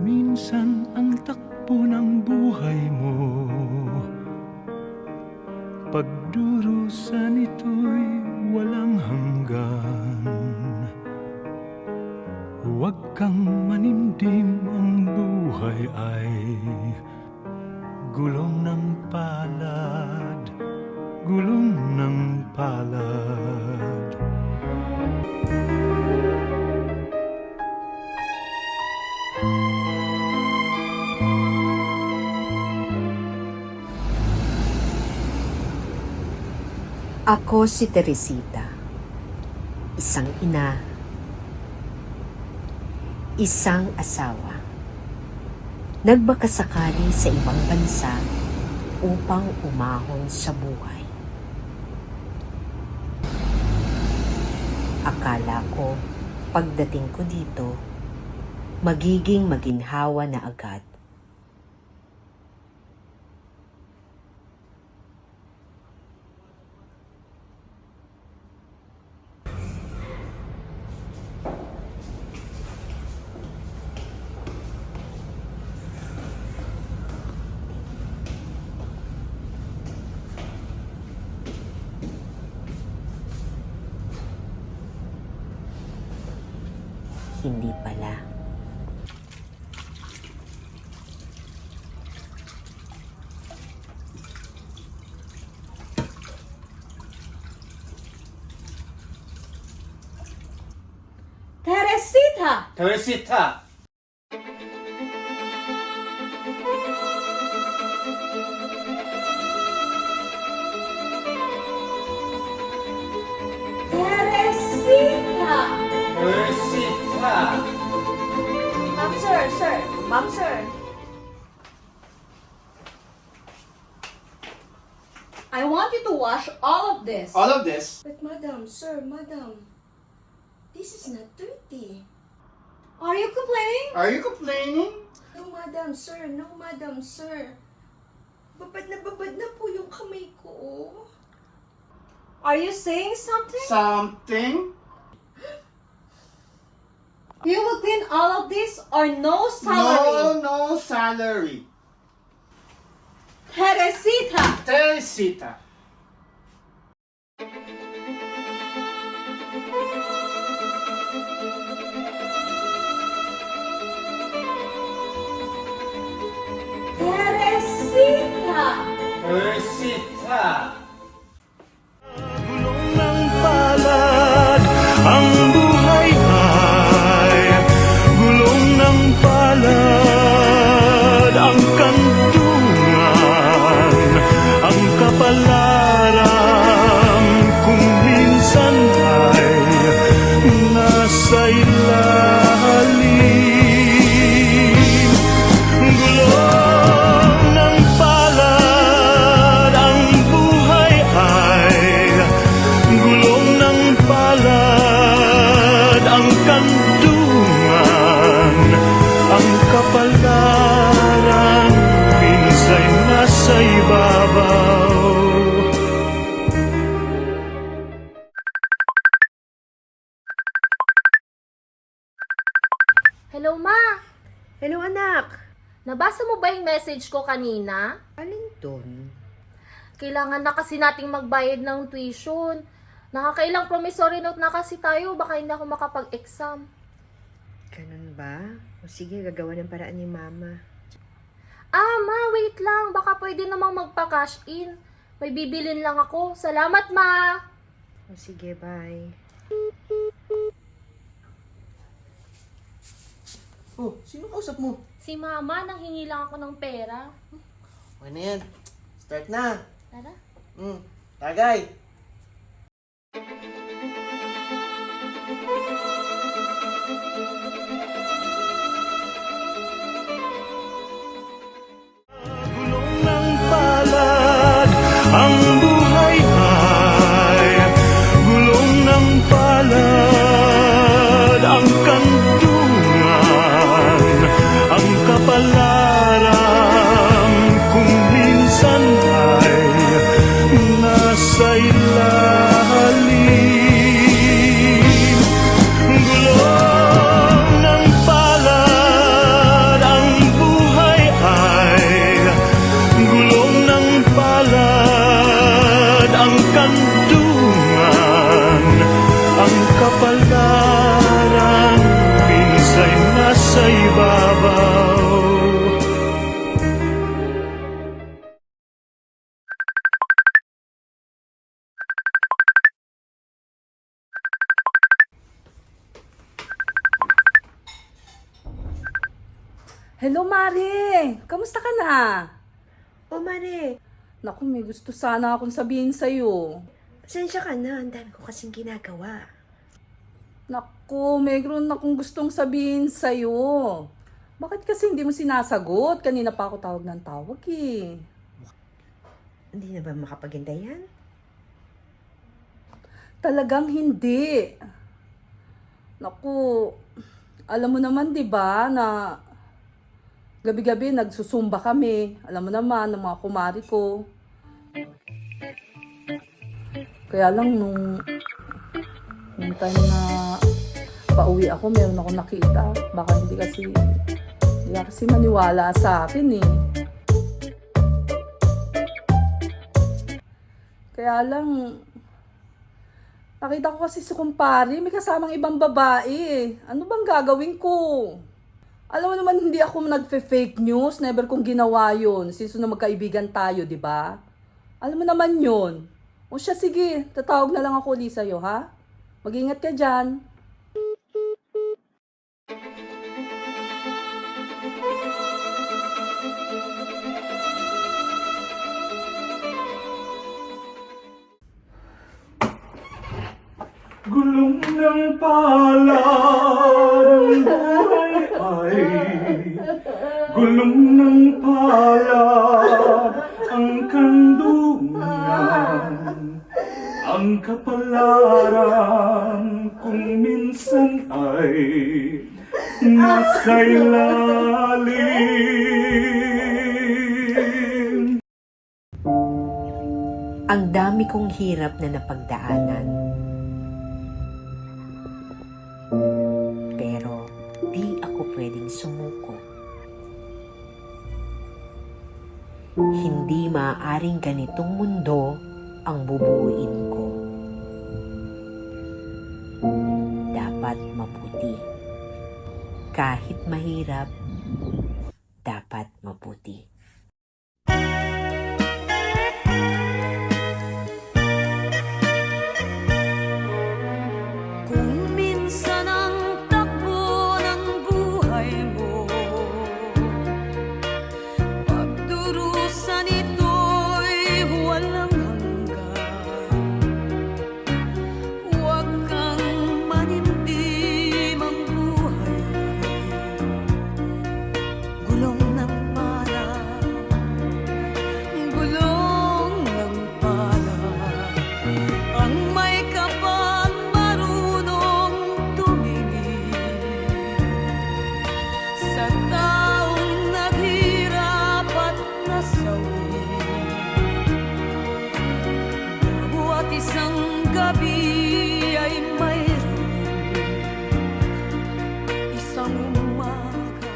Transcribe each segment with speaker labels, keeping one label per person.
Speaker 1: minsan ang takbo ng buhay mo, pagdurusan ito'y walang hanggan. Huwag kang manimdim, ang buhay ay gulong ng palad, gulong ng palad.
Speaker 2: Ako si Teresita, isang ina, isang asawa, nagbakasakali sa ibang bansa upang umahon sa buhay. Akala ko, pagdating ko dito, magiging maginhawa na agad. Hindi pala.
Speaker 3: Teresita!
Speaker 4: Teresita!
Speaker 3: Teresita!
Speaker 4: Teresita!
Speaker 3: Ma'am, sir. Ma'am, sir. I want you to wash all of this.
Speaker 4: All of this?
Speaker 3: But madam, sir, madam, this is not dirty. Are you complaining?
Speaker 4: Are you complaining?
Speaker 3: No, madam, sir. No, madam, sir. Babad na po yung kamay ko. Are you saying something?
Speaker 4: Something?
Speaker 3: You will clean all of this or no salary?
Speaker 4: No salary.
Speaker 3: Teresita!
Speaker 4: Teresita!
Speaker 3: Teresita!
Speaker 4: Teresita!
Speaker 1: Gulong ng palad, ang buhay ay gulong ng palad, ang kantungan, ang kapalaran, kung minsan ay nasa ilalim. Gulong ng palad, ang buhay ay gulong ng palad, ang kantungan, ang kapalaran, minsan nasa ibabaw.
Speaker 5: Hello, Ma!
Speaker 2: Hello anak!
Speaker 5: Nabasa mo ba yung message ko kanina?
Speaker 2: Alin dun?
Speaker 5: Kailangan na kasi nating magbayad ng tuition. Nakakailang promissory note na kasi tayo, baka hindi ako makapag-exam.
Speaker 2: Ganun ba? O sige, gagawa ng paraan ni Mama.
Speaker 5: Ah, Ma, wait lang. Baka pwede namang magpa-cash in. May bibilin lang ako. Salamat, Ma!
Speaker 2: O sige, bye.
Speaker 4: Oh, sino kausap mo?
Speaker 5: Si Mama, nanghingi lang ako ng pera.
Speaker 4: Okay na yan. Start na.
Speaker 5: Tara.
Speaker 4: Tagay.
Speaker 1: Gulong ng palad, ang buhay ay gulong ng palad, ang kantungan, ang kapalaran, kung minsan ay nasa ilalim. Gulong ng palad, ang
Speaker 6: Hello, Mare! Kamusta ka na?
Speaker 3: O Mare,
Speaker 6: Naku, may gusto sana akong sabihin sa'yo.
Speaker 3: pasensya ka na. Ang dami ko kasing ginagawa.
Speaker 6: Naku, mayroon akong gustong sabihin sa'yo. Bakit kasi hindi mo sinasagot? Kanina pa ako tawag ng tawag eh.
Speaker 3: Hindi na ba makapaghintayan?
Speaker 6: Talagang hindi. Naku, alam mo naman 'di ba na gabi-gabi nagsusumba kami. Alam mo naman ng mga kumari ko. Kaya lang nung time na pauwi ako, meron ako nakita. Baka hindi kasi maniwala sa akin eh. Kaya lang, nakita ko kasi si kumpare, may kasamang ibang babae. Ano bang gagawin ko? Alam mo naman, hindi ako nagfe-fake news. Never kong ginawa yun. Since na magkaibigan tayo, di ba? Alam mo naman yun. O siya, sige. Tatawag na lang ako ulit sa'yo, ha? Mag-ingat ka dyan.
Speaker 1: Gulong ng palad, ang buhay ay gulong ng palad, ang kandungan, ang kapalaran kung minsan ay nasa ilalim.
Speaker 2: Ang dami kong hirap na napagdaanan. Pero di ako pwedeng sumuko. Hindi maaaring ganitong mundo ang bubuuin ko. Dapat mabuti. Kahit mahirap, dapat mabuti.
Speaker 7: Kung minsan ang takbo ng buhay mo, pagdurusan ito'y walang hanggan. Huwag kang manindim, ang buhay gulong ng pala, gulong ng pala. Ang may kapal marunong tumingin sa taong naghirap at nasawi. Bawat isang gabi ay mayroon isang umaga.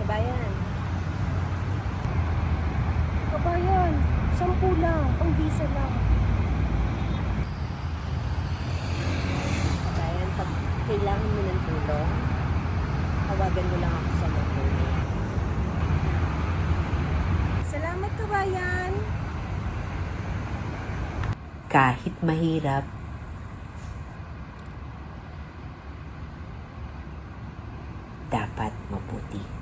Speaker 3: Kabayan,
Speaker 5: Kabayan, 10 lang, pang visa lang.
Speaker 2: Kabayan, pag kailangan mo ng tulong, tawagan mo lang ako sa number niya.
Speaker 3: salamat kabayan.
Speaker 2: Kahit mahirap, dapat mabuti.